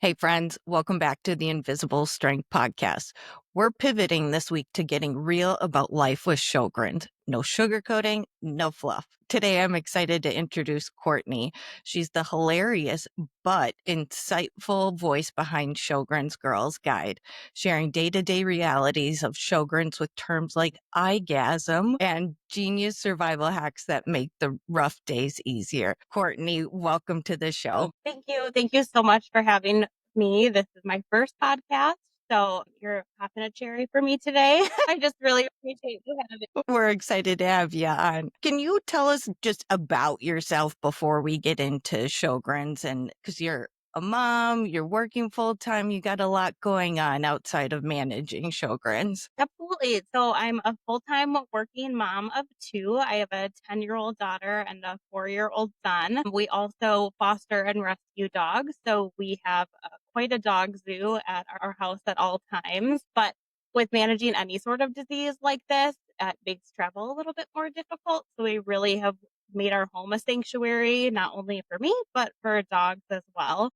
Hey, friends, welcome back to the Invisible Strength Podcast. We're pivoting this week to getting real about life with Sjogren. No sugarcoating, no fluff. Today, I'm excited to introduce Courtney. She's the hilarious but insightful voice behind Sjogren's Girls Guide, sharing day to day realities of Sjogren's with terms like eyegasm and genius survival hacks that make the rough days easier. Courtney, welcome to the show. Thank you. Thank you so much for having me. This is my first podcast, so you're popping a cherry for me today. I just really appreciate you having me. We're excited to have you on. Can you tell us just about yourself before we get into Sjogren's? And because you're a mom, you're working full time, you got a lot going on outside of managing Sjogren's. Absolutely. So I'm a full-time working mom of two. I have a 10-year-old daughter and a 4-year-old son. We also foster and rescue dogs. So we have quite a dog zoo at our house at all times. But with managing any sort of disease like this, it makes travel a little bit more difficult. So we really have made our home a sanctuary, not only for me, but for dogs as well.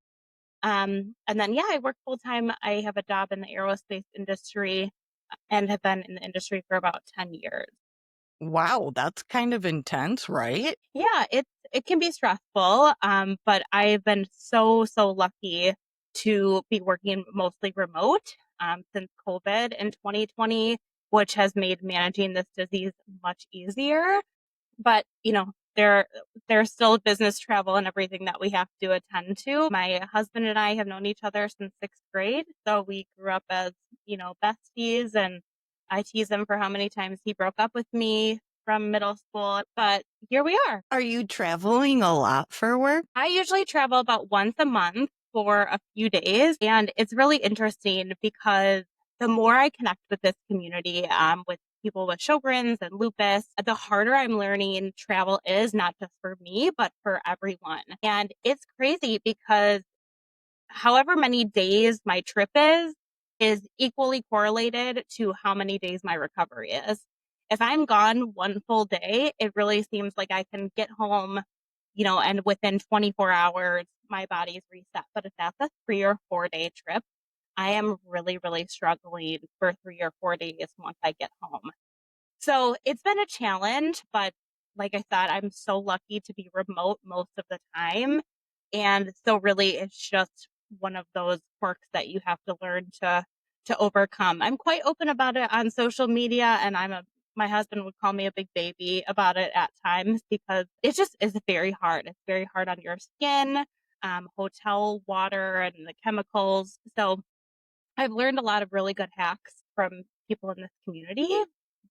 And then, yeah, I work full time. I have a job in the aerospace industry and have been in the industry for about 10 years. Wow, that's kind of intense, right? Yeah, it can be stressful, but I've been so lucky to be working mostly remote since COVID in 2020, which has made managing this disease much easier. But, there's still business travel and everything that we have to attend to. My husband and I have known each other since 6th grade, so we grew up as, besties, and I tease him for how many times he broke up with me from middle school, but here we are. Are you traveling a lot for work? I usually travel about once a month for a few days, and it's really interesting because the more I connect with this community, with people with Sjogren's and lupus, the harder I'm learning travel is, not just for me, but for everyone. And it's crazy because however many days my trip is equally correlated to how many days my recovery is. If I'm gone one full day, it really seems like I can get home, and within 24 hours, my body's reset. But if that's a 3 or 4 day trip, I am really struggling for 3 or 4 days once I get home. So it's been a challenge, but like I said, I'm so lucky to be remote most of the time. And so really it's just one of those quirks that you have to learn to overcome. I'm quite open about it on social media, and my husband would call me a big baby about it at times because it just is very hard. It's very hard on your skin, hotel water and the chemicals. So I've learned a lot of really good hacks from people in this community,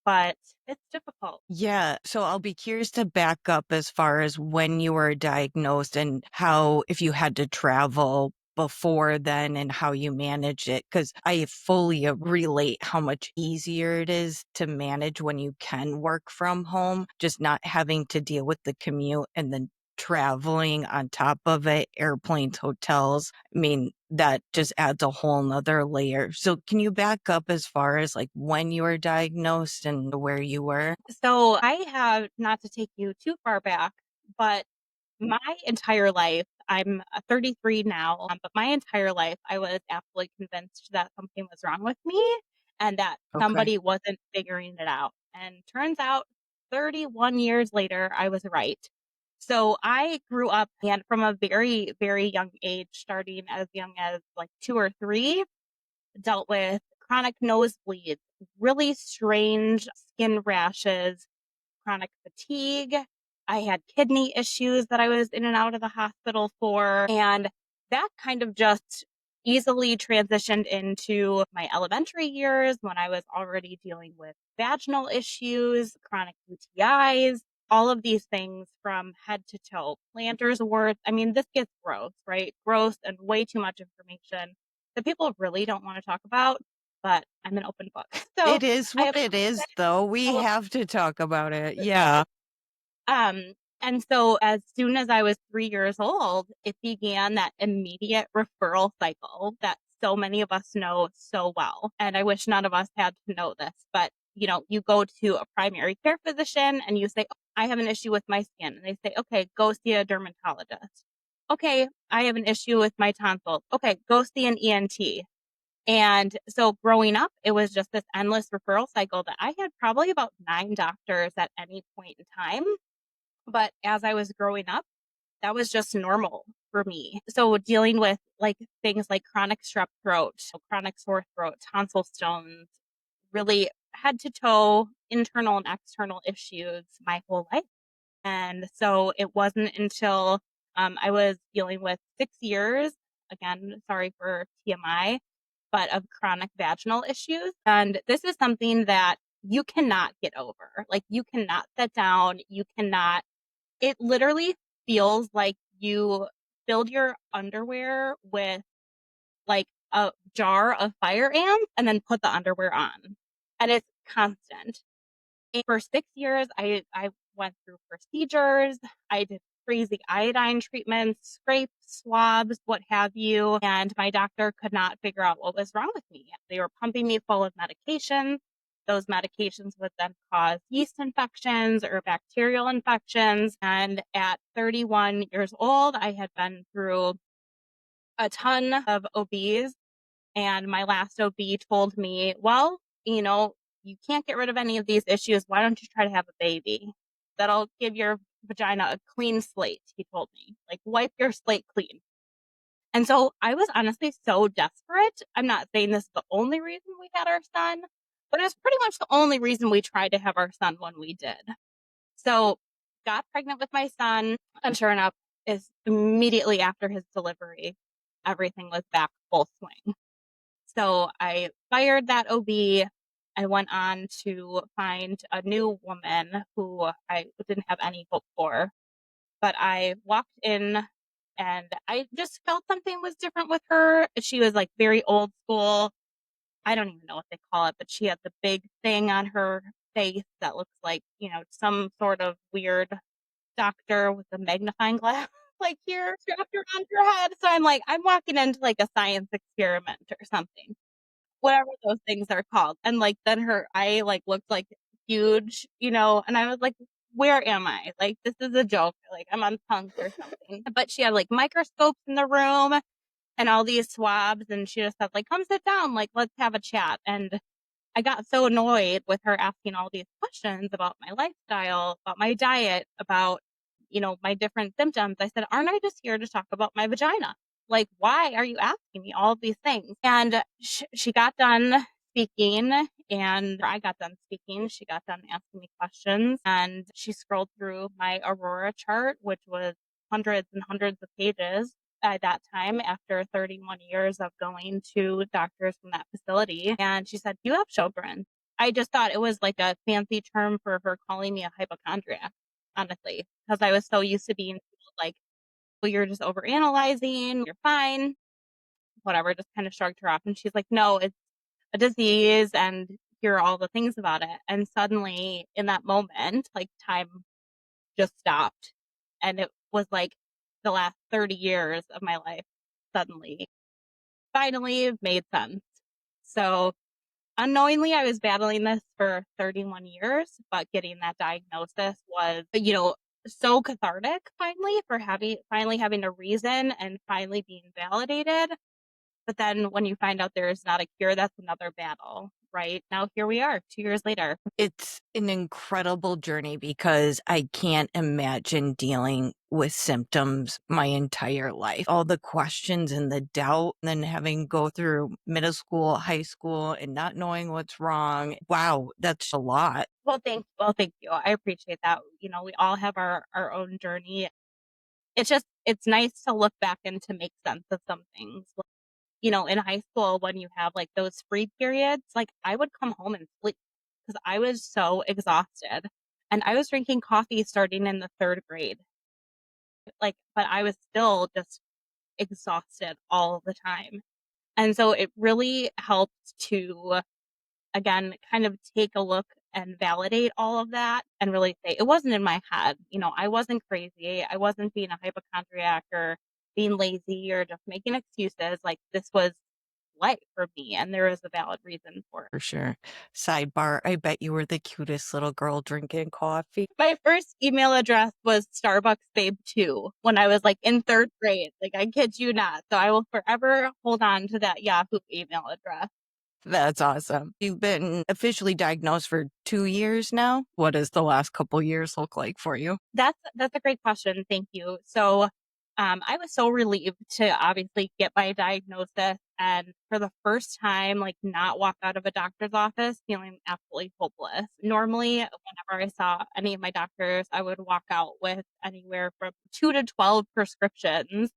but it's difficult. Yeah. So I'll be curious to back up as far as when you were diagnosed and how, if you had to travel before then and how you managed it. Cause I fully relate how much easier it is to manage when you can work from home, just not having to deal with the commute and then traveling on top of it, airplanes, hotels. I mean, that just adds a whole nother layer. So can you back up as far as like when you were diagnosed and where you were? So I have, not to take you too far back, but my entire life, I'm 33 now, but my entire life, I was absolutely convinced that something was wrong with me and that Okay. somebody wasn't figuring it out. And turns out 31 years later, I was right. So I grew up and from a very young age, starting as young as like 2 or 3, dealt with chronic nosebleeds, really strange skin rashes, chronic fatigue. I had kidney issues that I was in and out of the hospital for. And that kind of just easily transitioned into my elementary years when I was already dealing with vaginal issues, chronic UTIs, all of these things from head to toe. Plantar's warts. I mean, this gets gross, right? Gross and way too much information that people really don't want to talk about, but I'm an open book. So It is I what it is, apologize though. for We all of have to talk about it. Yeah. and so as soon as I was 3 years old, it began that immediate referral cycle that so many of us know so well. And I wish none of us had to know this, but you go to a primary care physician and you say, "Oh, I have an issue with my skin." And they say, "Okay, go see a dermatologist." Okay, I have an issue with my tonsils. Okay, go see an ENT. And so growing up, it was just this endless referral cycle that I had probably about 9 doctors at any point in time. But as I was growing up, that was just normal for me. So dealing with like things like chronic strep throat, chronic sore throat, tonsil stones, really head to toe, internal and external issues my whole life. And so it wasn't until I was dealing with 6 years, again, sorry for TMI, but of chronic vaginal issues. And this is something that you cannot get over. Like, you cannot sit down, you cannot, it literally feels like you filled your underwear with like a jar of fire ants and then put the underwear on. And it's constant. And for 6 years, I went through procedures. I did crazy iodine treatments, scrapes, swabs, what have you, and my doctor could not figure out what was wrong with me. They were pumping me full of medications. Those medications would then cause yeast infections or bacterial infections. And at 31 years old, I had been through a ton of OBs, and my last OB told me, well, you can't get rid of any of these issues. Why don't you try to have a baby? That'll give your vagina a clean slate, he told me. Like, wipe your slate clean. And so I was honestly so desperate. I'm not saying this is the only reason we had our son, but it's pretty much the only reason we tried to have our son when we did. So got pregnant with my son, and sure enough, is immediately after his delivery, everything was back full swing. So I fired that OB. I went on to find a new woman who I didn't have any hope for. But I walked in and I just felt something was different with her. She was like very old school. I don't even know what they call it, but she had the big thing on her face that looks like, some sort of weird doctor with a magnifying glass like here strapped around her head. So I'm like, I'm walking into like a science experiment or something, whatever those things are called. And like then her eye like looked like huge, and I was like, where am I? Like, this is a joke. Like, I'm on punk or something. But she had like microscopes in the room and all these swabs, and she just said, like, come sit down, like, let's have a chat. And I got so annoyed with her asking all these questions about my lifestyle, about my diet, about, my different symptoms. I said, aren't I just here to talk about my vagina? Like, why are you asking me all of these things? And she got done speaking, and I got done speaking. She got done asking me questions, and she scrolled through my Aurora chart, which was hundreds and hundreds of pages at that time after 31 years of going to doctors from that facility. And she said, you have Sjogren. I just thought it was like a fancy term for her calling me a hypochondriac, honestly, because I was so used to being told, like, well, you're just overanalyzing, you're fine, whatever, just kind of shrugged her off. And she's like, no, it's a disease, and here are all the things about it. And suddenly in that moment, like, time just stopped. And it was like the last 30 years of my life suddenly finally made sense. So unknowingly, I was battling this for 31 years, but getting that diagnosis was, so cathartic finally for finally having a reason and finally being validated. But then when you find out there is not a cure, that's another battle, right? Now here we are 2 years later. It's an incredible journey because I can't imagine dealing with symptoms my entire life. All the questions and the doubt, and then having go through middle school, high school, and not knowing what's wrong. Wow, that's a lot. Well, thank you. I appreciate that. We all have our own journey. It's nice to look back and to make sense of some things. In high school, when you have like those free periods, like I would come home and sleep because I was so exhausted. And I was drinking coffee starting in the 3rd grade. Like, but I was still just exhausted all the time. And so it really helped to, again, kind of take a look and validate all of that and really say it wasn't in my head. I wasn't crazy. I wasn't being a hypochondriac or being lazy or just making excuses. Like, this was life for me, and there is a valid reason for it. For sure. Sidebar, I bet you were the cutest little girl drinking coffee. My first email address was Starbucks Babe 2 when I was, like, in 3rd grade, like, I kid you not, so I will forever hold on to that Yahoo email address. That's awesome. You've been officially diagnosed for 2 years now? What does the last couple years look like for you? That's a great question, thank you. So, I was so relieved to obviously get my diagnosis and for the first time, like, not walk out of a doctor's office feeling absolutely hopeless. Normally, whenever I saw any of my doctors, I would walk out with anywhere from 2 to 12 prescriptions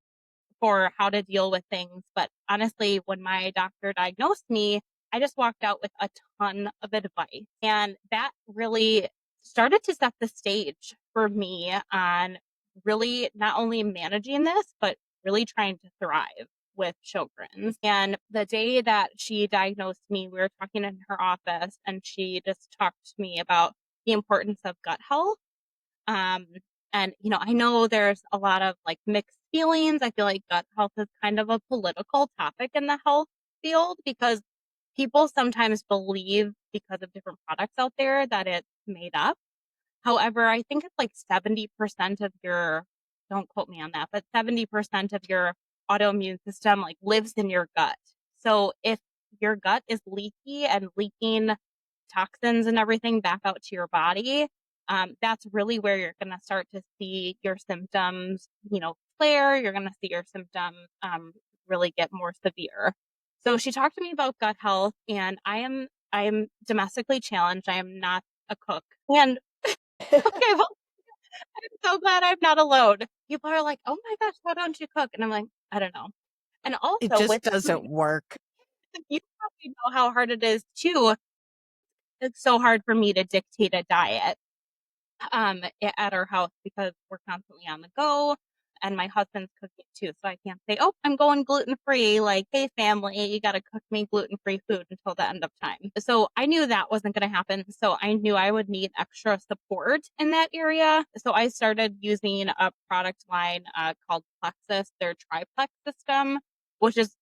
for how to deal with things. But honestly, when my doctor diagnosed me, I just walked out with a ton of advice. And that really started to set the stage for me on really not only managing this, but really trying to thrive with Sjogren's. And the day that she diagnosed me, we were talking in her office and she just talked to me about the importance of gut health. um, and, I know there's a lot of like mixed feelings. I feel like gut health is kind of a political topic in the health field because people sometimes believe because of different products out there that it's made up. However, I think it's like 70% of your, don't quote me on that, but 70% of your autoimmune system like lives in your gut. So if your gut is leaky and leaking toxins and everything back out to your body, that's really where you're going to start to see your symptoms, flare. You're going to see your symptoms really get more severe. So she talked to me about gut health, and I am domestically challenged. I am not a cook, and okay, well, I'm so glad I'm not alone. People are like, "Oh my gosh, why don't you cook?" And I'm like, "I don't know." And It also just with doesn't work. you probably know how hard it is too. It's so hard for me to dictate a diet at our house because we're constantly on the go and my husband's cooking too. So I can't say, "Oh, I'm going gluten free." Like, "Hey, family, you got to cook me gluten free food until the end of time." So I knew that wasn't going to happen. So I knew I would need extra support in that area. So I started using a product line called Plexus, their triplex system, which is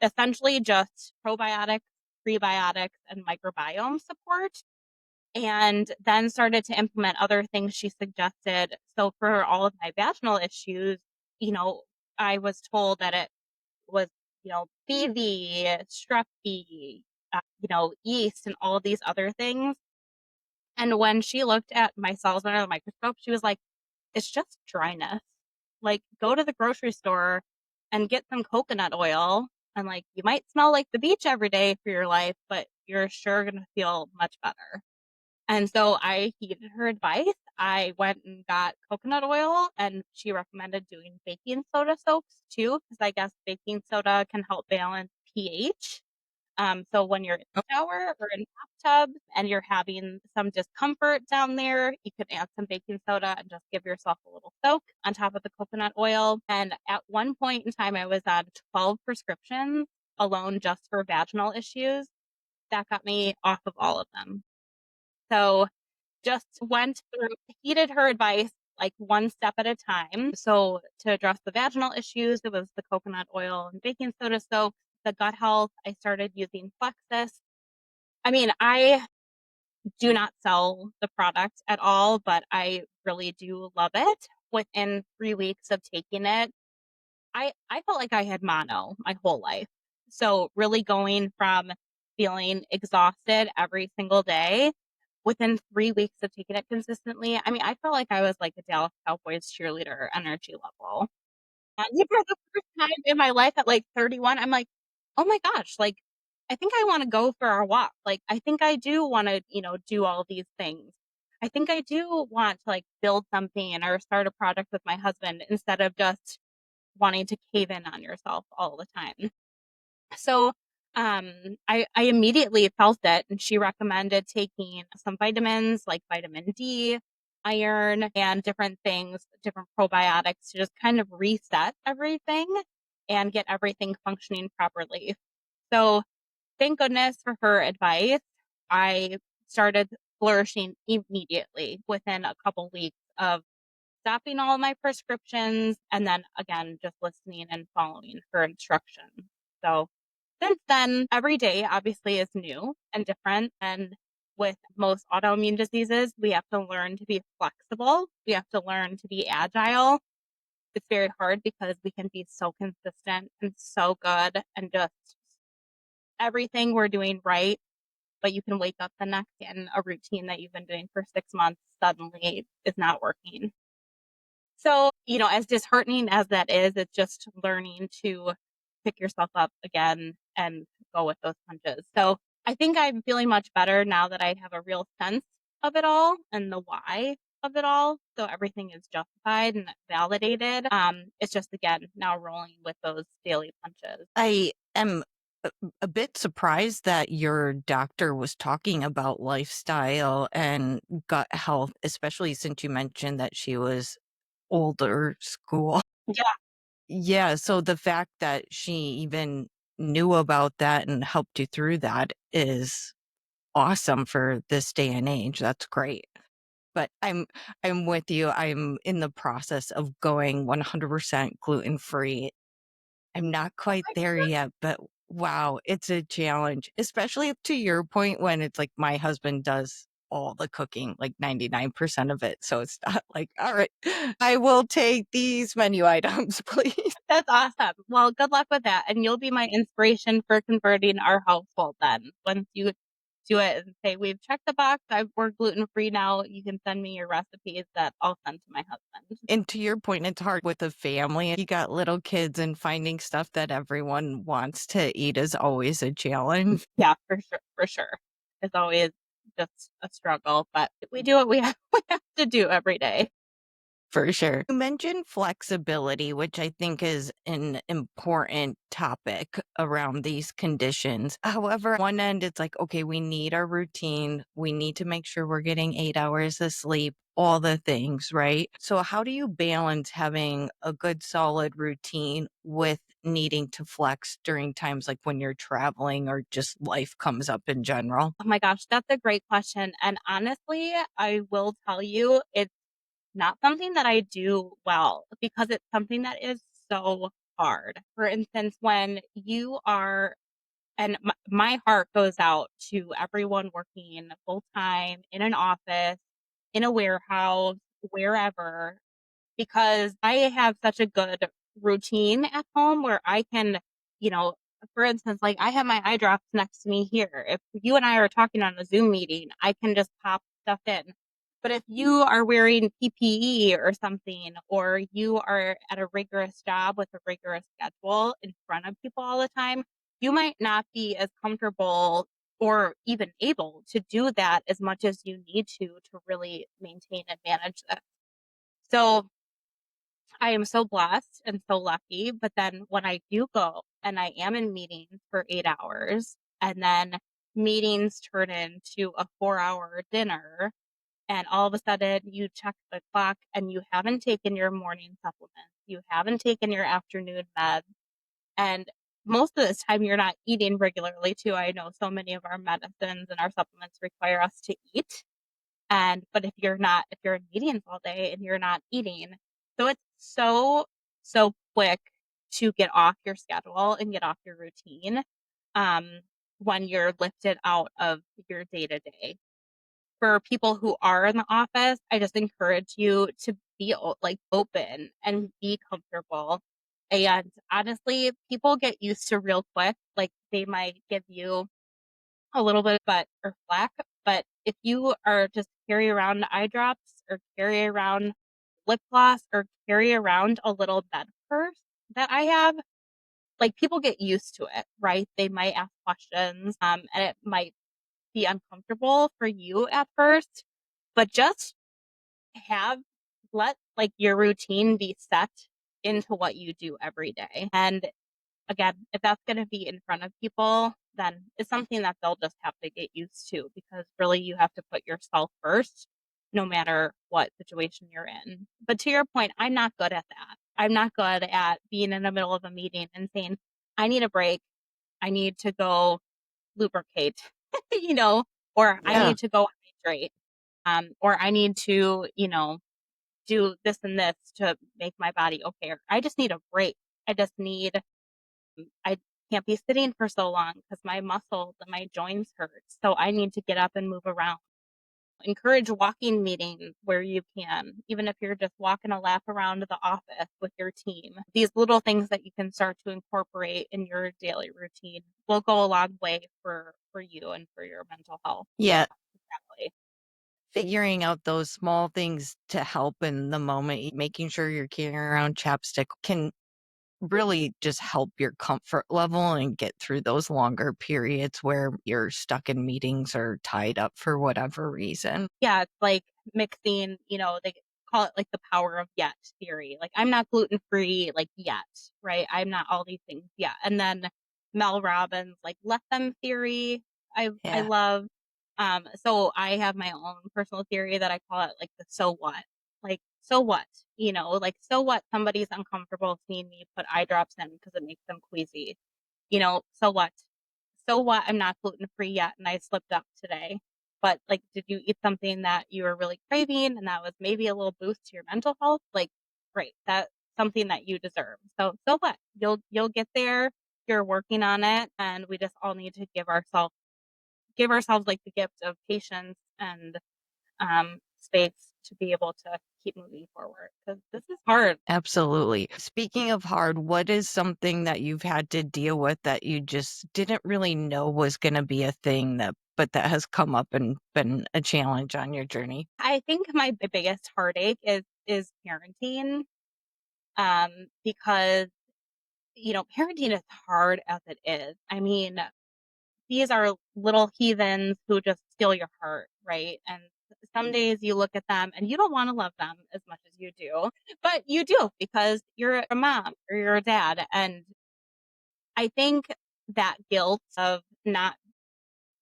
essentially just probiotics, prebiotics, and microbiome support, and then started to implement other things she suggested. So for all of my vaginal issues, you know, I was told that it was, BV, strep B, yeast, and all of these other things. And when she looked at my cells under the microscope, she was like, "It's just dryness. Like, go to the grocery store and get some coconut oil. And like, you might smell like the beach every day for your life, but you're sure going to feel much better." And so I heeded her advice. I went and got coconut oil, and she recommended doing baking soda soaps too, because I guess baking soda can help balance pH. So when you're in the shower or in the bathtub and you're having some discomfort down there, you could add some baking soda and just give yourself a little soak on top of the coconut oil. And at one point in time, I was on 12 prescriptions alone just for vaginal issues. That got me off of all of them. So just went through, heeded her advice like one step at a time. So to address the vaginal issues, it was the coconut oil and baking soda soap. The gut health, I started using Plexus. I mean, I do not sell the product at all, but I really do love it. Within 3 weeks of taking it, I felt like I had mono my whole life. So really going from feeling exhausted every single day within 3 weeks of taking it consistently, I mean, I felt like I was like a Dallas Cowboys cheerleader energy level. And for the first time in my life at like 31, I'm like, "Oh my gosh, like I think I want to go for a walk. Like I think I do want to, do all these things. I think I do want to like build something or start a project with my husband instead of just wanting to cave in on yourself all the time." So, I immediately felt it, and she recommended taking some vitamins like vitamin D, iron, and different things, different probiotics to just kind of reset everything and get everything functioning properly. So, thank goodness for her advice. I started flourishing immediately within a couple weeks of stopping all my prescriptions and then again just listening and following her instructions. So Since then, every day obviously is new and different. And with most autoimmune diseases, we have to learn to be flexible. We have to learn to be agile. It's very hard because we can be so consistent and so good and just everything we're doing right, but you can wake up the next day and a routine that you've been doing for 6 months suddenly is not working. So, as disheartening as that is, it's just learning to pick yourself up again and go with those punches. So I think I'm feeling much better now that I have a real sense of it all and the why of it all. So everything is justified and validated. It's just again now rolling with those daily punches. I am a bit surprised that your doctor was talking about lifestyle and gut health, especially since you mentioned that she was older school. Yeah. Yeah, so the fact that she even knew about that and helped you through that is awesome for this day and age. That's great. But I'm with you. I'm in the process of going 100% gluten-free. I'm not Oh quite my there God. yet, but wow, it's a challenge, especially to your point when it's like my husband does all the cooking, like 99% of it. So it's not like, all right, I will take these menu items, please. That's awesome. Well, good luck with that. And you'll be my inspiration for converting our household then. Once you do it and say, we've checked the box, we're gluten free now, you can send me your recipes that I'll send to my husband. And to your point, it's hard with a family. You got little kids and finding stuff that everyone wants to eat is always a challenge. Yeah, for sure. For sure. It's always just a struggle, but we do what we have, we have to do every day. For sure. You mentioned flexibility, which I think is an important topic around these conditions. However, on one end, it's like, okay, we need our routine. We need to make sure we're getting 8 hours of sleep, all the things, right? So, how do you balance having a good, solid routine with needing to flex during times like when you're traveling or just life comes up in general? Oh my gosh, that's a great question. And honestly, I will tell you, it's not something that I do well because it's something that is so hard. For instance, when you are, and my heart goes out to everyone working full time in an office, in a warehouse, wherever, because I have such a good routine at home where I can, you know, for instance, like I have my eye drops next to me here. If you and I are talking on a Zoom meeting, I can just pop stuff in. But if you are wearing PPE or something, or you are at a rigorous job with a rigorous schedule in front of people all the time, you might not be as comfortable or even able to do that as much as you need to really maintain and manage this. So I am so blessed and so lucky, but then when I do go and I am in meetings for 8 hours, and then meetings turn into a 4-hour dinner, and all of a sudden you check the clock and you haven't taken your morning supplements, you haven't taken your afternoon meds, and most of the time you're not eating regularly too. I know so many of our medicines and our supplements require us to eat. And but if you're in meetings all day and you're not eating, so it's so quick to get off your schedule and get off your routine, um, when you're lifted out of your day to day. For people who are in the office, I just encourage you to be like open and be comfortable. And honestly, people get used to real quick. Like they might give you a little bit, but or flack. But if you are just carry around eye drops or carry around lip gloss or carry around a little bed purse that I have, like people get used to it, right? They might ask questions, and it might be uncomfortable for you at first, but just have let like your routine be set into what you do every day. And again, if that's going to be in front of people, then it's something that they'll just have to get used to because really you have to put yourself first no matter what situation you're in. But to your point, I'm not good at that. I'm not good at being in the middle of a meeting and saying, I need a break. I need to go lubricate, you know, or I Yeah. need to go hydrate, or I need to, do this and this to make my body okay. Or I just need a break. I just need can't be sitting for so long because my muscles and my joints hurt. So I need to get up and move around. Encourage walking meetings where you can, even if you're just walking a lap around the office with your team. These little things that you can start to incorporate in your daily routine will go a long way for you and for your mental health. Yeah, Exactly. figuring out those small things to help in the moment, making sure you're carrying around chapstick can really just help your comfort level and get through those longer periods where you're stuck in meetings or tied up for whatever reason. Yeah, it's like mixing, they call it like the power of yet theory. Like, I'm not gluten free, like, yet, right? I'm not all these things yet. And then Mel Robbins, like, let them theory. I Yeah, love. So I have my own personal theory that I call it like the so what. Like, so what? Like, so what somebody's uncomfortable seeing me put eye drops in because it makes them queasy. So what? So what? I'm not gluten free yet and I slipped up today. But like, did you eat something that you were really craving and that was maybe a little boost to your mental health? Like, great. That's something that you deserve. So what? You'll get there. You're working on it. And we just all need to give ourselves like the gift of patience and space to be able to keep moving forward. Because this is hard. absolutely. Speaking of hard, what is something that you've had to deal with that you just didn't really know was going to be a thing but that has come up and been a challenge on your journey? I think my biggest heartache is parenting. Because parenting is hard as it is. I mean, these are little heathens who just steal your heart, right? And some days you look at them and you don't want to love them as much as you do, but you do because you're a mom or you're a dad. And I think that guilt of not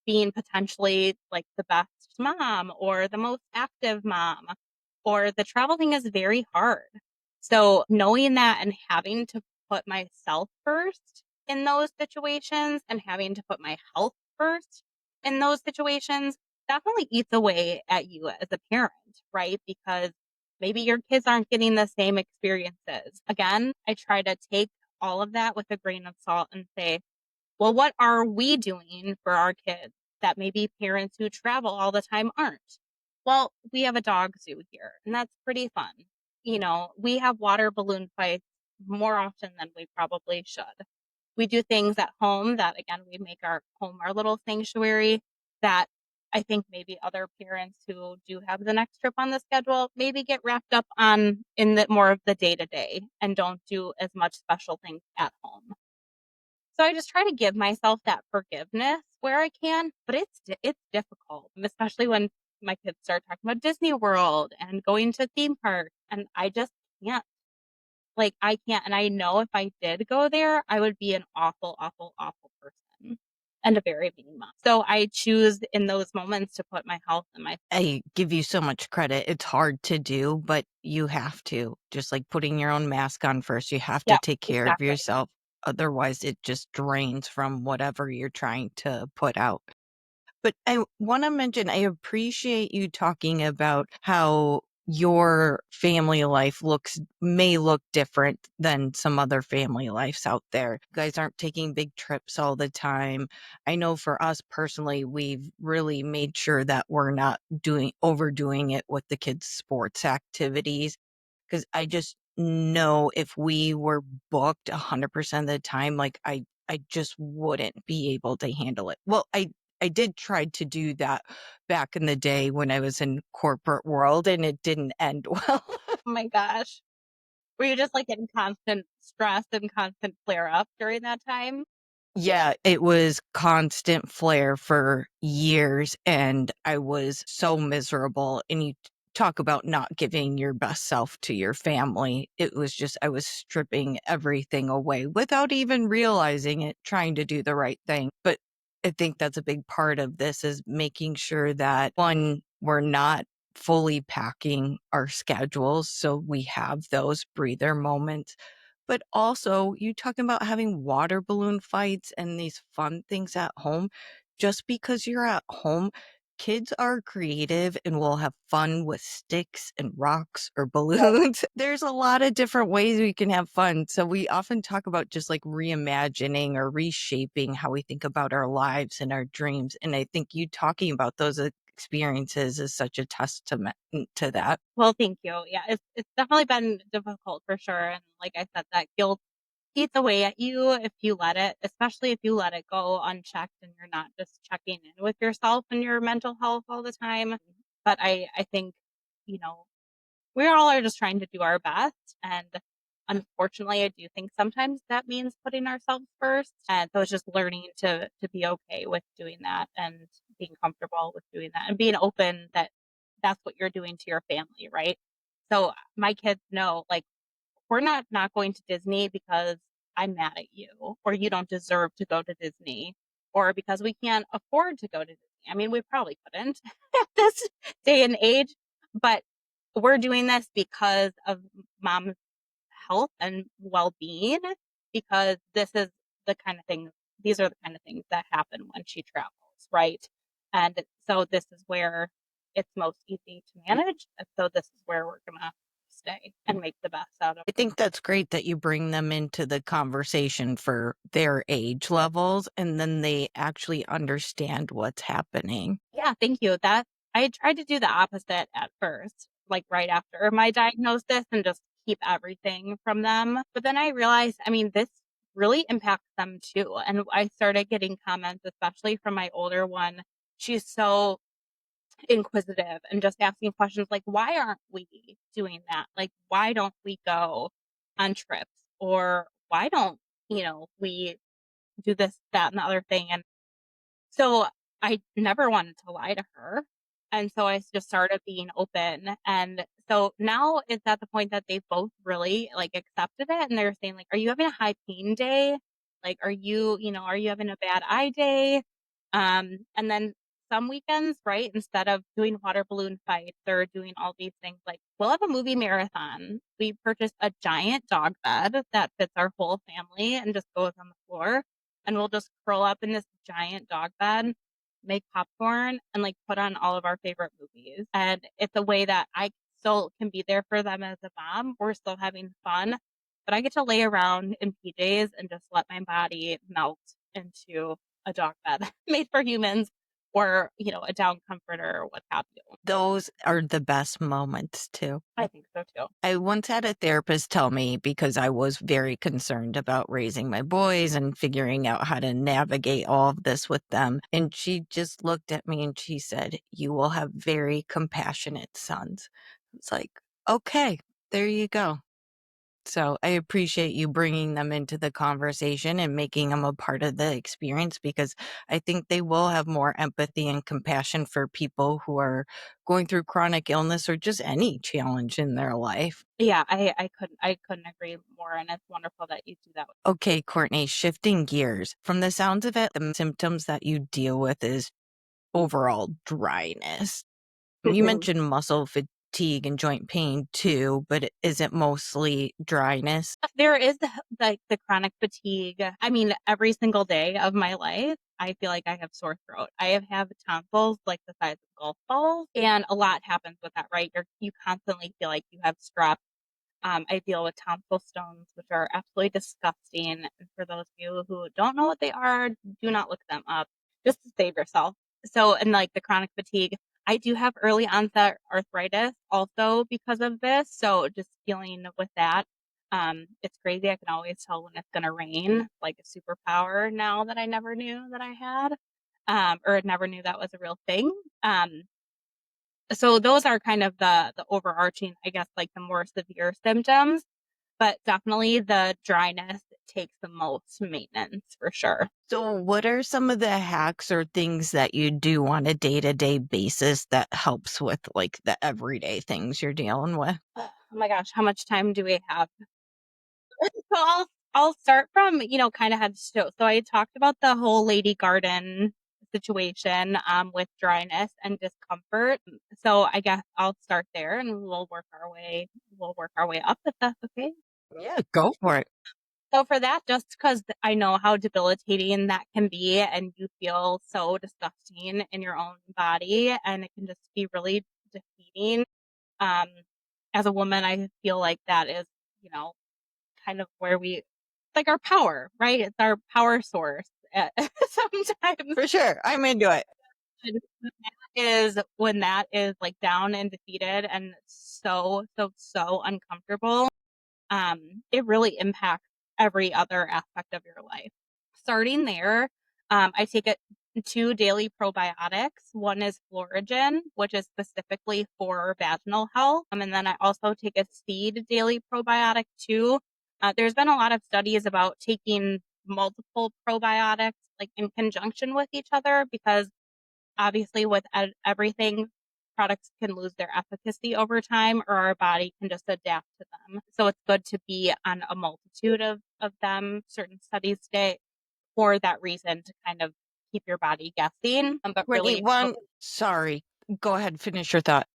being potentially like the best mom or the most active mom or the travel thing is very hard. So knowing that and having to put myself first in those situations and having to put my health first in those situations definitely eats away at you as a parent, right? Because maybe your kids aren't getting the same experiences. Again, I try to take all of that with a grain of salt and say, well, what are we doing for our kids that maybe parents who travel all the time aren't? Well, we have a dog zoo here, and that's pretty fun. We have water balloon fights more often than we probably should. We do things at home that, again, we make our home our little sanctuary that I think maybe other parents who do have the next trip on the schedule maybe get wrapped up on in the more of the day to day and don't do as much special things at home. So I just try to give myself that forgiveness where I can, but it's difficult, especially when my kids start talking about Disney World and going to theme parks, and I just can't. Like, I can't, and I know if I did go there, I would be an awful, awful, awful person and a very mean mom. So I choose in those moments to put my health and my I give you so much credit. It's hard to do, but you have to. Just like putting your own mask on first, you have to yeah, take care of exactly. yourself. Otherwise, it just drains from whatever you're trying to put out. But I want to mention, I appreciate you talking about how your family life may look different than some other family lives out there. You guys aren't taking big trips all the time. I know for us personally, we've really made sure that we're not overdoing it with the kids' sports activities. Cause I just know if we were booked 100% of the time, like I just wouldn't be able to handle it. Well, I did try to do that back in the day when I was in corporate world and it didn't end well. Oh my gosh. Were you just like in constant stress and constant flare up during that time? Yeah, it was constant flare for years and I was so miserable. And you talk about not giving your best self to your family. It was just, I was stripping everything away without even realizing it, trying to do the right thing. But I think that's a big part of this is making sure that one, we're not fully packing our schedules. So we have those breather moments, but also, you talking about having water balloon fights and these fun things at home. Just because you're at home Kids are creative and will have fun with sticks and rocks or balloons. There's a lot of different ways we can have fun. So we often talk about just like reimagining or reshaping how we think about our lives and our dreams. And I think you talking about those experiences is such a testament to that. Well, thank you. Yeah, it's definitely been difficult for sure. And like I said, that guilt eats away at you if you let it, especially if you let it go unchecked and you're not just checking in with yourself and your mental health all the time. But I think, you know, we all are just trying to do our best. And unfortunately, I do think sometimes that means putting ourselves first. And so it's just learning to be okay with doing that and being comfortable with doing that and being open that that's what you're doing to your family, right? So my kids know, like, we're not going to Disney because I'm mad at you or you don't deserve to go to Disney or because we can't afford to go to Disney. I mean, we probably couldn't at this day and age, but we're doing this because of mom's health and well-being because this is the kind of things these are the kind of things that happen when she travels, right? And so this is where it's most easy to manage. And so this is where we're gonna stay and make the best out of I think that's great that you bring them into the conversation for their age levels and then they actually understand what's happening. Yeah, thank you. That I tried to do the opposite at first, like right after my diagnosis and just keep everything from them. But then I realized, I mean, this really impacts them too. And I started getting comments, especially from my older one. She's so inquisitive and just asking questions like, why aren't we doing that? Like, why don't we go on trips? Or why don't, we do this, that, and the other thing? And so I never wanted to lie to her. And so I just started being open. And so now it's at the point that they both really like accepted it. And they're saying, like, are you having a high pain day? Like, are you having a bad eye day? And then some weekends, right, instead of doing water balloon fights or doing all these things, like we'll have a movie marathon. We purchased a giant dog bed that fits our whole family and just goes on the floor and we'll just curl up in this giant dog bed, make popcorn, and like put on all of our favorite movies. And it's a way that I still can be there for them as a mom. We're still having fun, but I get to lay around in PJs and just let my body melt into a dog bed made for humans or, a down comforter or what have you. Those are the best moments too. I think so too. I once had a therapist tell me because I was very concerned about raising my boys and figuring out how to navigate all of this with them. And she just looked at me and she said, "You will have very compassionate sons." It's like, okay, there you go. So I appreciate you bringing them into the conversation and making them a part of the experience because I think they will have more empathy and compassion for people who are going through chronic illness or just any challenge in their life. Yeah, I couldn't agree more. And it's wonderful that you do that. Okay, Courtney, shifting gears. From the sounds of it, the symptoms that you deal with is overall dryness. You mentioned muscle fatigue and joint pain too, but is it mostly dryness? There is the chronic fatigue. I mean, every single day of my life, I feel like I have sore throat. I have tonsils like the size of golf balls, and a lot happens with that, right? You constantly feel like you have strep. I deal with tonsil stones, which are absolutely disgusting. And for those of you who don't know what they are, do not look them up just to save yourself. So, and like the chronic fatigue, I do have early onset arthritis also because of this. So, just dealing with that. It's crazy. I can always tell when it's going to rain, like a superpower now that I never knew that I had, or never knew that was a real thing. So those are kind of the overarching, I guess, like the more severe symptoms, but definitely the dryness takes the most maintenance for sure. So, what are some of the hacks or things that you do on a day-to-day basis that helps with like the everyday things you're dealing with? Oh my gosh, how much time do we have? So I'll start from, kind of head to toe. So I talked about the whole lady garden situation with dryness and discomfort. So I guess I'll start there and we'll work our way up if that's okay. Yeah, go for it. So for that, just because I know how debilitating that can be and you feel so disgusting in your own body and it can just be really defeating. Um, as a woman, I feel like that is, you know, kind of where we like our power, right? It's our power source sometimes. For sure. I'm into it. And when that is like down and defeated and so uncomfortable, it really impacts every other aspect of your life. Starting there, I take it 2 daily probiotics. One is Florigen, which is specifically for vaginal health. And then I also take a seed daily probiotic too. There's been a lot of studies about taking multiple probiotics like in conjunction with each other because obviously with everything, products can lose their efficacy over time or our body can just adapt to them. So it's good to be on a multitude of them. Certain studies say for that reason to kind of keep your body guessing, but Whitney, really one, sorry, go ahead, finish your thought.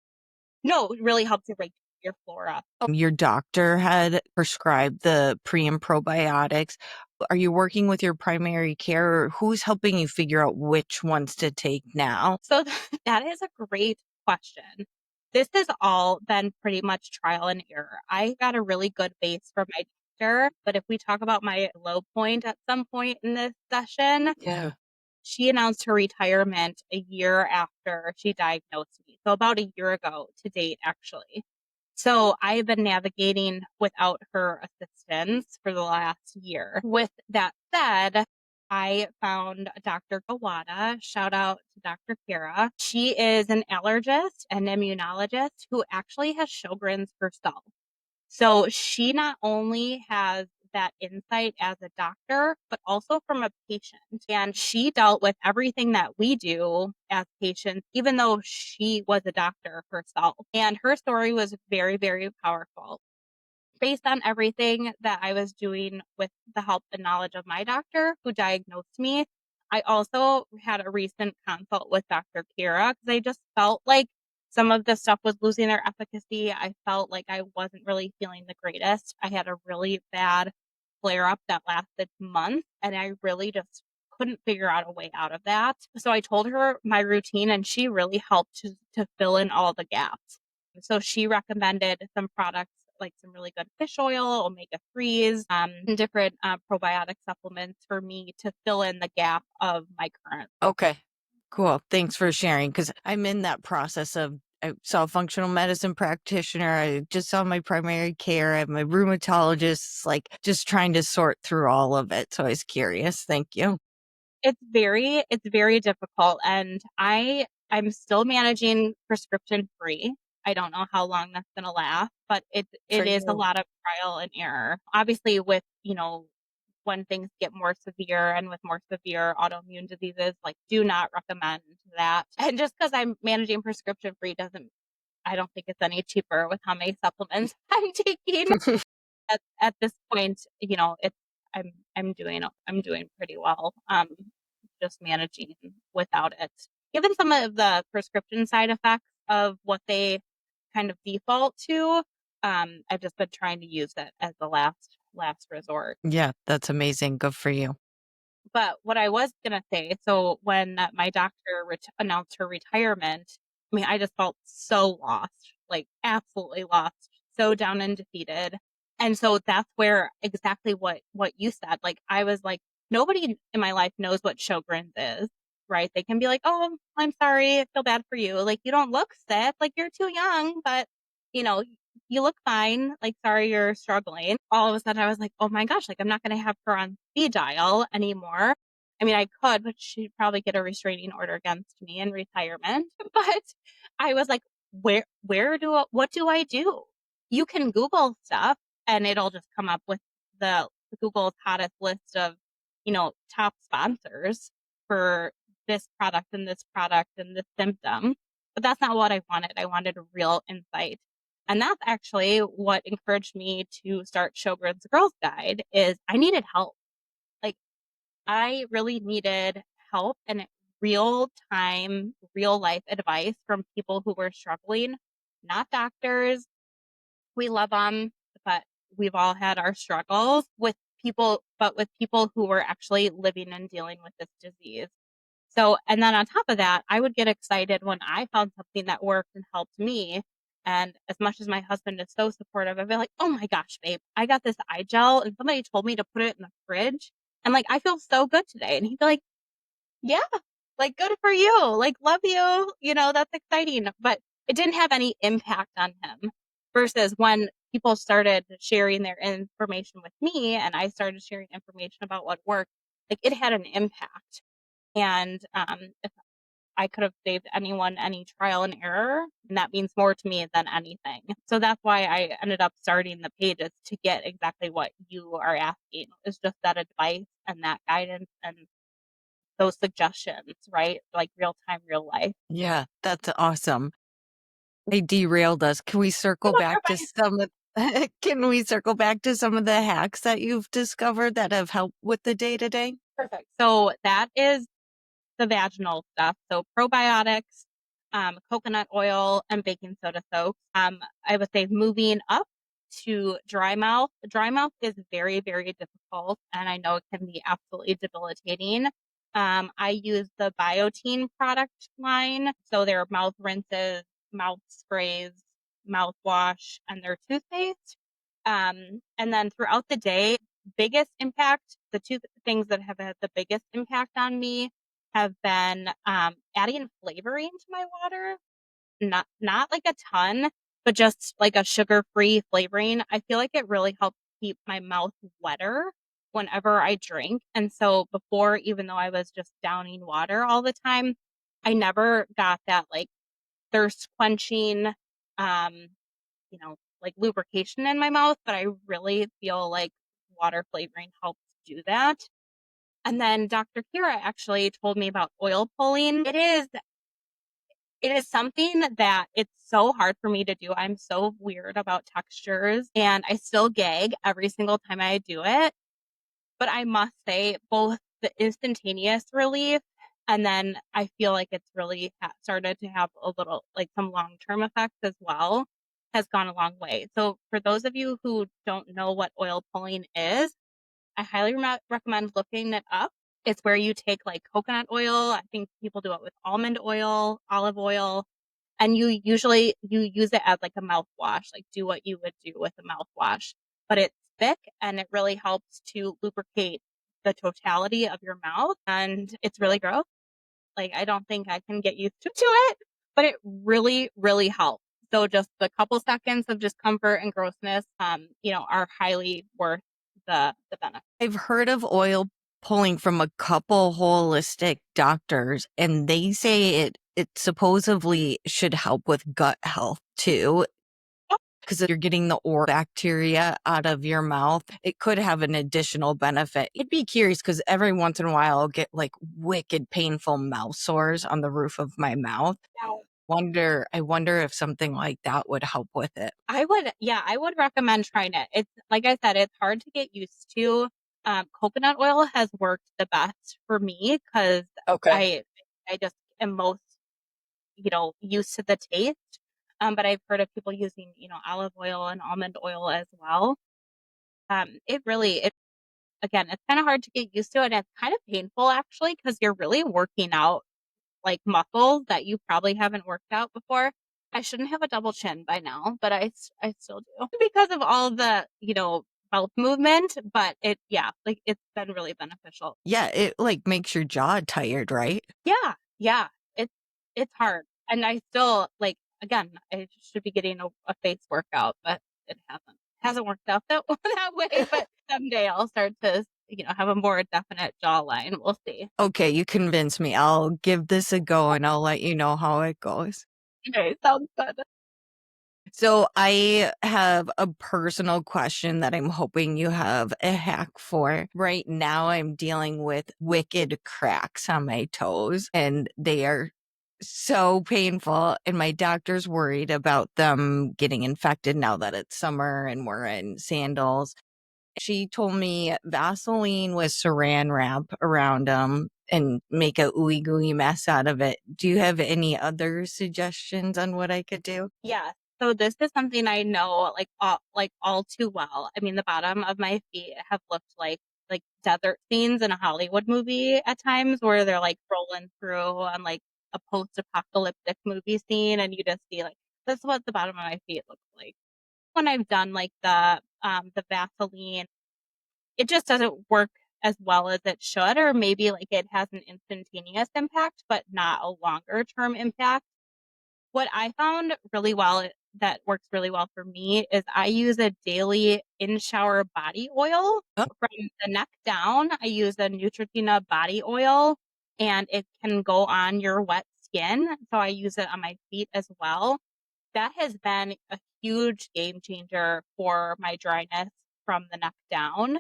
no, it really helps to regulate your flora. Your doctor had prescribed the pre and probiotics. Are you working with your primary care or who's helping you figure out which ones to take now? So that is a great question. This has all been pretty much trial and error. I got a really good base from my doctor, but if we talk about my low point at some point in this session, Yeah. she announced her retirement a year after she diagnosed me. So about a year ago to date, actually. So I've been navigating without her assistance for the last year. With that said, I found Dr. Kawada. Shout out to Dr. Kira. She is an allergist and immunologist who actually has Sjogren's herself. So she not only has that insight as a doctor, but also from a patient. And she dealt with everything that we do as patients, even though she was a doctor herself. And her story was very, very powerful. Based on everything that I was doing with the help and knowledge of my doctor who diagnosed me, I also had a recent consult with Dr. Kira because I just felt like some of the stuff was losing their efficacy. I felt like I wasn't really feeling the greatest. I had a really bad flare up that lasted months, and I really just couldn't figure out a way out of that. So I told her my routine, and she really helped to fill in all the gaps. So she recommended some products like some really good fish oil, omega-3s, and different probiotic supplements for me to fill in the gap of my current. Okay, cool. Thanks for sharing because I'm in that process of I saw a functional medicine practitioner. I just saw my primary care. I have my rheumatologist, like just trying to sort through all of it. So I was curious. Thank you. It's very difficult, and I'm still managing prescription free. I don't know how long that's going to last, but For it is a you. lot of trial and error. Obviously, with when things get more severe and with more severe autoimmune diseases, like do not recommend that. And just because I'm managing prescription free doesn't, I don't think it's any cheaper with how many supplements I'm taking at this point. It's I'm doing pretty well. Just managing without it. Given some of the prescription side effects of what they kind of default to, I've just been trying to use it as the last resort. Yeah, that's amazing. Good for you. But what I was gonna say, so when my doctor announced her retirement, I mean, I just felt so lost, like absolutely lost, so down and defeated. And so that's where exactly what you said. Like I was like, nobody in my life knows what Sjogren's is, right? They can be like, "Oh, I'm sorry, I feel bad for you. Like you don't look sick, like you're too young, but you know, you look fine. Like, sorry you're struggling." All of a sudden I was like, oh my gosh, like I'm not going to have her on speed dial anymore. I mean, I could, but she'd probably get a restraining order against me in retirement. But I was like, what do I do? You can Google stuff and it'll just come up with the Google's hottest list of, top sponsors for this product and this symptom. But that's not what I wanted. I wanted a real insight. And that's actually what encouraged me to start Sjogren's Girls Guide is I needed help. Like I really needed help and real time, real life advice from people who were struggling, not doctors. We love them, but we've all had our struggles with with people who were actually living and dealing with this disease. So, and then on top of that, I would get excited when I found something that worked and helped me. And as much as my husband is so supportive, I'd be like, oh my gosh, babe, I got this eye gel and somebody told me to put it in the fridge. And like, I feel so good today. And he'd be like, yeah, like good for you. Like, love you. That's exciting. But it didn't have any impact on him versus when people started sharing their information with me and I started sharing information about what worked, like it had an impact. And if I could have saved anyone any trial and error, and that means more to me than anything. So that's why I ended up starting the pages to get exactly what you are asking. Is just that advice and that guidance and those suggestions, right? Like real time, real life. Yeah, that's awesome. They derailed us. Can we circle back to some of can we circle back to some of the hacks that you've discovered that have helped with the day to day? Perfect. So that is the vaginal stuff. So probiotics, coconut oil, and baking soda soaps. I would say moving up to dry mouth. Dry mouth is very, very difficult, and I know it can be absolutely debilitating. I use the Biotine product line. So their mouth rinses, mouth sprays, mouthwash, and their toothpaste. And then throughout the day, biggest impact, the two things that have had the biggest impact on me have been adding flavoring to my water. Not like a ton, but just like a sugar-free flavoring. I feel like it really helps keep my mouth wetter whenever I drink. And so before, even though I was just downing water all the time, I never got that like thirst quenching um like lubrication in my mouth, but I really feel like water flavoring helps do that. And then Dr. Kira actually told me about oil pulling. It is something that it's so hard for me to do. I'm so weird about textures and I still gag every single time I do it. But I must say both the instantaneous relief and then I feel like it's really started to have a little like some long-term effects as well has gone a long way. So for those of you who don't know what oil pulling is, I highly recommend looking it up. It's where you take like coconut oil. I think people do it with almond oil, olive oil, and you use it as like a mouthwash, like do what you would do with a mouthwash. But it's thick and it really helps to lubricate the totality of your mouth. And it's really gross. Like I don't think I can get used to it, but it really, really helps. So just the couple seconds of discomfort and grossness, are highly worth the benefit. I've heard of oil pulling from a couple holistic doctors, and they say it supposedly should help with gut health too. Because if you're getting the oral bacteria out of your mouth, it could have an additional benefit. I'd be curious because every once in a while I'll get like wicked painful mouth sores on the roof of my mouth. I wonder if something like that would help with it. I would recommend trying it. It's like I said, it's hard to get used to. Coconut oil has worked the best for me because Okay. I just am most, used to the taste. But I've heard of people using, olive oil and almond oil as well. It again, it's kind of hard to get used to it. It's kind of painful actually because you're really working out like muscles that you probably haven't worked out before. I shouldn't have a double chin by now, but I still do because of all the, mouth movement, but like it's been really beneficial. Yeah, it like makes your jaw tired, right? Yeah. Yeah. It's it's hard. And I still like again, I should be getting a face workout, but it hasn't worked out that that way, but someday I'll start to, have a more definite jawline. We'll see. Okay, you convinced me. I'll give this a go and I'll let you know how it goes. Okay, sounds good. So I have a personal question that I'm hoping you have a hack for. Right now I'm dealing with wicked cracks on my toes and they are so painful and my doctor's worried about them getting infected now that it's summer and we're in sandals. She told me Vaseline with saran wrap around them and make a ooey gooey mess out of it. Do you have any other suggestions on what I could do? Yeah. So this is something I know like all too well. I mean, the bottom of my feet have looked like desert scenes in a Hollywood movie at times where they're like rolling through on like a post-apocalyptic movie scene and you just see like that's what the bottom of my feet looks like. When I've done like the Vaseline, it just doesn't work as well as it should, or maybe like it has an instantaneous impact, but not a longer term impact. What I found really well that works really well for me is I use a daily in-shower body oil. Oh, From the neck down, I use a Neutrogena body oil and it can go on your wet skin. So I use it on my feet as well. That has been a huge game changer for my dryness from the neck down.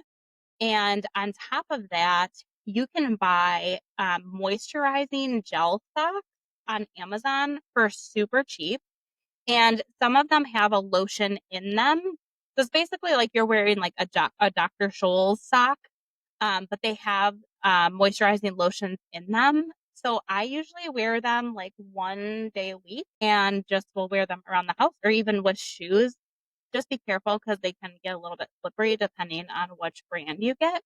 And on top of that, you can buy moisturizing gel socks on Amazon for super cheap. And some of them have a lotion in them. So it's basically like you're wearing like a Dr. Scholl's sock, but they have moisturizing lotions in them. So I usually wear them like 1 day a week and just will wear them around the house or even with shoes. Just be careful because they can get a little bit slippery depending on which brand you get.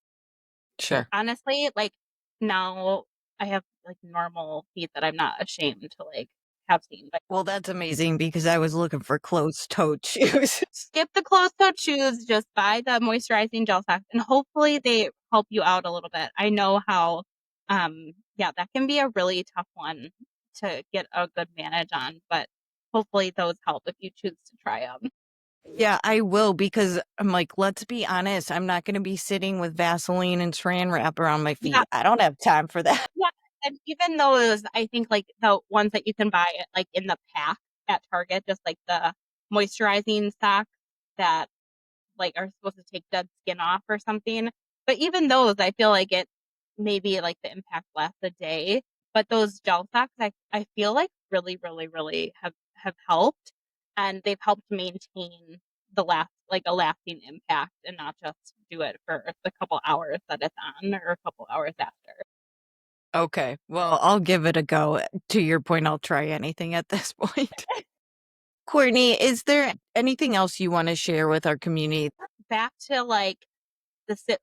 sure. Honestly, like now I have like normal feet that I'm not ashamed to like have seen. But Well, that's amazing because I was looking for closed-toed shoes. skip the closed-toed shoes, just buy the moisturizing gel socks, and hopefully they help you out a little bit. I know how, yeah, that can be a really tough one to get a good manage on, but hopefully those help if you choose to try them. Yeah, I will because I'm like, let's be honest, I'm not gonna be sitting with Vaseline and Saran wrap around my Yeah, feet. I don't have time for that. yeah, and even those, I think like the ones that you can buy like in the pack at Target, just like the moisturizing socks that like are supposed to take dead skin off or something. But even those, I feel like it maybe like the impact lasts a day. But those gel socks, I feel like really have helped, and they've helped maintain like a lasting impact, and not just do it for the couple hours that it's on or a couple hours after. Okay, well, I'll give it a go. To your point, I'll try anything at this point. Courtney, is there anything else you wanna share with our community? Back to like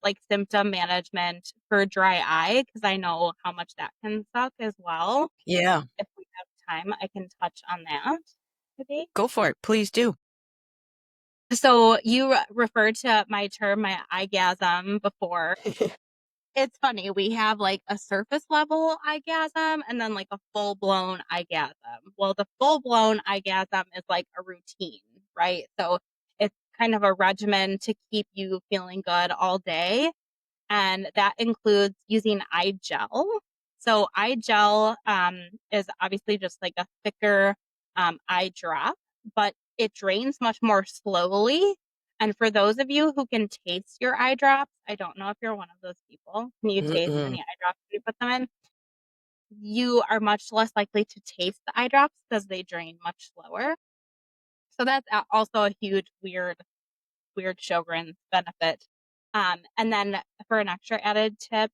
like symptom management for dry eye because I know how much that can suck as well. Yeah, If we have time, I can touch on that today. go for it. Please do. So you referred to my term, my eyegasm before. It's funny. We have like a surface level eyegasm and then like a full blown eyegasm. Well, the full blown eyegasm is like a routine, right? So it's kind of a regimen to keep you feeling good all day. And that includes using eye gel. So eye gel is obviously just like a thicker eye drop, but it drains much more slowly. And for those of you who can taste your eye drops, I don't know if you're one of those people. Can you taste Mm-mm. any eye drops when you put them in? You are much less likely to taste the eye drops because they drain much slower. So that's also a huge weird Sjogren benefit. And then for an extra added tip,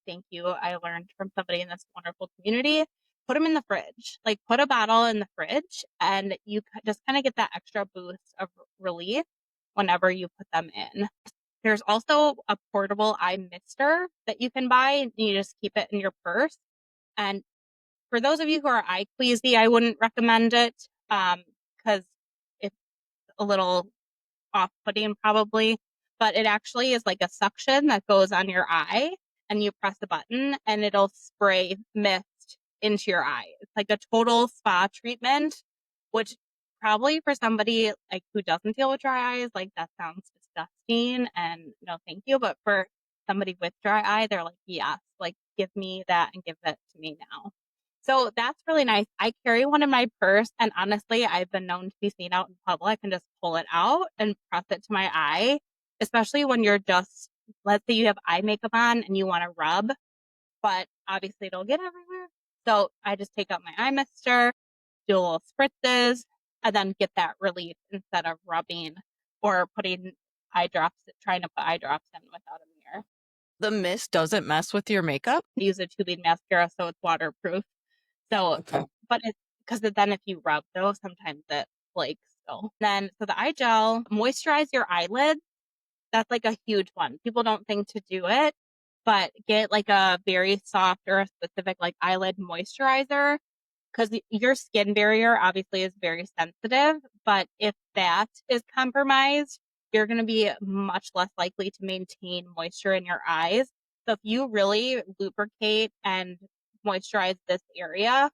thank you. I learned from somebody in this wonderful community. Put them in the fridge. Like put a bottle in the fridge, and you just kind of get that extra boost of relief whenever you put them in. There's also a portable eye mister that you can buy, and you just keep it in your purse. And for those of you who are eye queasy, I wouldn't recommend it because it's a little off-putting probably, but it actually is like a suction that goes on your eye and you press a button and it'll spray mist into your eye. It's like a total spa treatment, which probably for somebody like who doesn't deal with dry eyes, like that sounds disgusting and no thank you. But for somebody with dry eye, they're like, yes, like give me that and give it to me now. So that's really nice. I carry one in my purse, and honestly, I've been known to be seen out in public and just pull it out and press it to my eye, especially when you're just, let's say you have eye makeup on and you want to rub, but obviously it'll get everywhere. So I just take out my eye mister, do a little spritzes, and then get that relief instead of rubbing or putting eye drops, trying to put eye drops in without a mirror. The mist doesn't mess with your makeup? I use a tubing mascara, so it's waterproof. So, Okay. but it's because then if you rub though, sometimes it flakes still. Then, so the eye gel, moisturize your eyelids. That's like a huge one. People don't think to do it, but get like a very soft or a specific like eyelid moisturizer because your skin barrier obviously is very sensitive. But if that is compromised, you're going to be much less likely to maintain moisture in your eyes. So if you really lubricate and moisturize this area,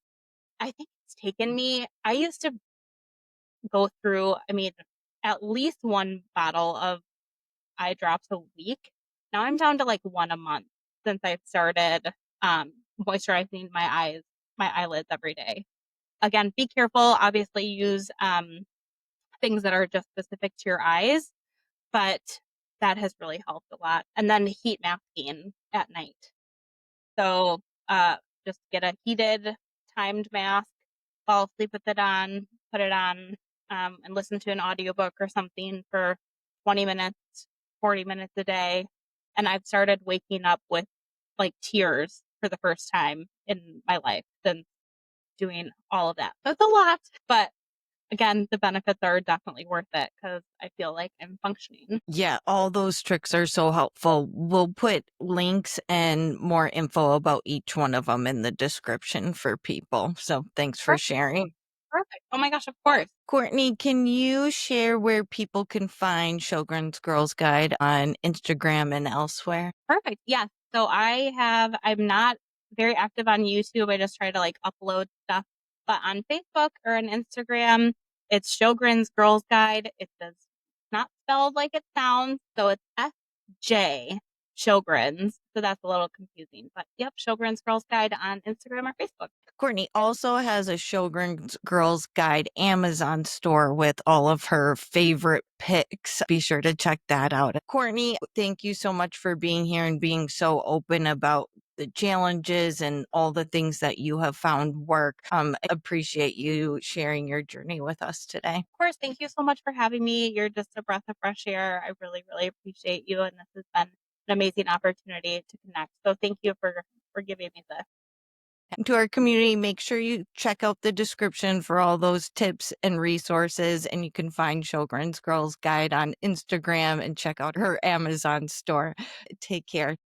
I think it's taken me, I used to go through, I mean, at least one bottle of eye drops a week. Now I'm down to like one a month since I've started moisturizing my eyes, my eyelids every day. Again, be careful. Obviously, use things that are just specific to your eyes, but that has really helped a lot. And then heat masking at night. So just get a heated, timed mask, fall asleep with it on, put it on, and listen to an audiobook or something for 20 minutes, 40 minutes a day. And I've started waking up with like tears for the first time in my life since doing all of that. So it's a lot, but again, the benefits are definitely worth it because I feel like I'm functioning. Yeah, all those tricks are so helpful. We'll put links and more info about each one of them in the description for people. So thanks for Perfect. sharing. Perfect. Oh my gosh, of course. Courtney, can you share where people can find Sjogren's Girls Guide on Instagram and elsewhere? Perfect. Yes. So I'm not very active on YouTube. I just try to like upload stuff. But on Facebook or on Instagram, it's Sjogren's Girls Guide. It does not spelled like it sounds. So it's SJ Sjogren's. So that's a little confusing. But yep, Sjogren's Girls Guide on Instagram or Facebook. Courtney also has a Sjogren's Girls Guide Amazon store with all of her favorite picks. Be sure to check that out. Courtney, thank you so much for being here and being so open about the challenges and all the things that you have found work. I appreciate you sharing your journey with us today. Of course, thank you so much for having me. You're just a breath of fresh air. I really, really appreciate you. And this has been an amazing opportunity to connect. So thank you for giving me this. To our community, make sure you check out the description for all those tips and resources. And you can find Sjogren's Girls Guide on Instagram and check out her Amazon store. Take care.